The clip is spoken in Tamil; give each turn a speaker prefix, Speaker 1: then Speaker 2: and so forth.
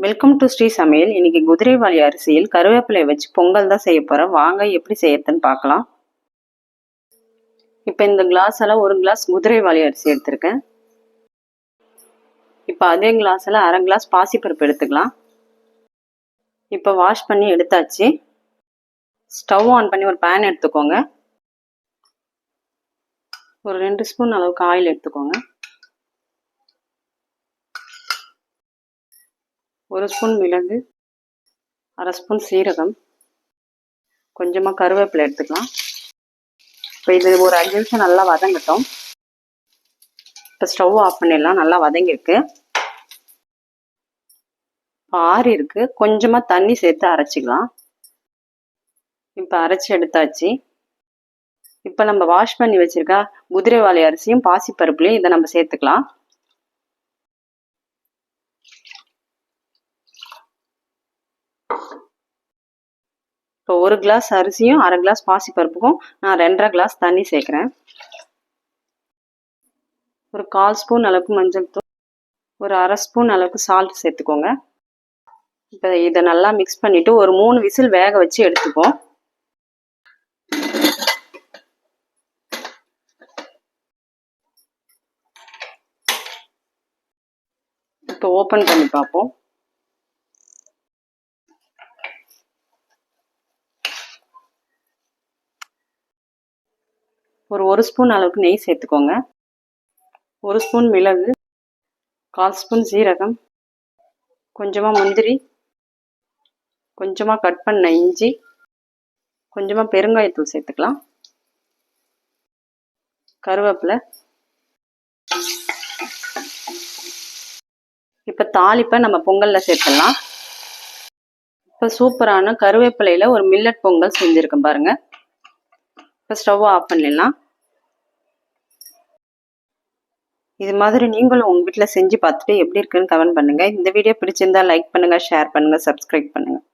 Speaker 1: வெல்கம் டு ஸ்ரீ சமையல். இன்னைக்கு குதிரைவாலி அரிசியில் கருவேப்பிலை வச்சு பொங்கல் தான் செய்ய போறேன். வாங்க எப்படி செய்யறதுன்னு பார்க்கலாம். இப்போ இந்த கிளாஸால ஒரு கிளாஸ் குதிரைவாலி அரிசி எடுத்திருக்கேன். இப்போ அதே கிளாஸில் அரை கிளாஸ் பாசிப்பருப்பு எடுத்துக்கலாம். இப்போ வாஷ் பண்ணி எடுத்தாச்சு. ஸ்டவ் ஆன் பண்ணி ஒரு பேன் எடுத்துக்கோங்க. ஒரு 2 ஸ்பூன் அளவுக்கு ஆயில் எடுத்துக்கோங்க. 1 ஸ்பூன் மிளகு, அரை ஸ்பூன் சீரகம், கொஞ்சமாக கருவேப்பிலை எடுத்துக்கலாம். இப்போ இது ஒரு 5 நிமிஷம் நல்லா வதங்கட்டும். இப்போ ஸ்டவ் ஆஃப் பண்ணிடலாம். நல்லா வதங்கிருக்கு. இப்போ ஆறி இருக்கு. கொஞ்சமாக தண்ணி சேர்த்து அரைச்சிக்கலாம். இப்போ அரைச்சி எடுத்தாச்சு. இப்போ நம்ம வாஷ் பண்ணி வச்சிருக்க குதிரைவாலி அரிசியும் பாசிப்பருப்புலையும் இதை நம்ம சேர்த்துக்கலாம். இப்போ ஒரு கிளாஸ் அரிசியும் அரை கிளாஸ் பாசிப்பருப்புக்கும் நான் 2.5 கிளாஸ் தண்ணி சேர்க்குறேன். ஒரு 1/4 ஸ்பூன் அளவுக்கு மஞ்சள் தூள், ஒரு அரை ஸ்பூன் அளவுக்கு சால்ட் சேர்த்துக்கோங்க. இப்போ இதை நல்லா மிக்ஸ் பண்ணிட்டு ஒரு 3 விசில் வேக வச்சு எடுத்துப்போம். இப்போ ஓப்பன் பண்ணி பார்ப்போம். ஒரு ஸ்பூன் அளவுக்கு நெய் சேர்த்துக்கோங்க. 1 ஸ்பூன் மிளகு, 1/4 ஸ்பூன் சீரகம், கொஞ்சமாக முந்திரி, கொஞ்சமாக கட் பண்ண இஞ்சி, கொஞ்சமாக பெருங்காயத்தூள் சேர்த்துக்கலாம். கருவேப்பிலை. இப்போ தாளிப்பை நம்ம பொங்கலில் சேர்த்துடலாம். இப்போ சூப்பரான கருவேப்பிலையில் ஒரு மில்லட் பொங்கல் செஞ்சுருக்கேன் பாருங்க. இப்போ ஸ்டவ்வை ஆஃப் பண்ணிடலாம். இது மாதிரி நீங்களும் உங்கள் வீட்டில் செஞ்சு பார்த்துட்டு எப்படி இருக்குன்னு கமெண்ட் பண்ணுங்கள். இந்த வீடியோ பிடிச்சிருந்தா லைக் பண்ணுங்கள், ஷேர் பண்ணுங்கள், சப்ஸ்கிரைப் பண்ணுங்கள்.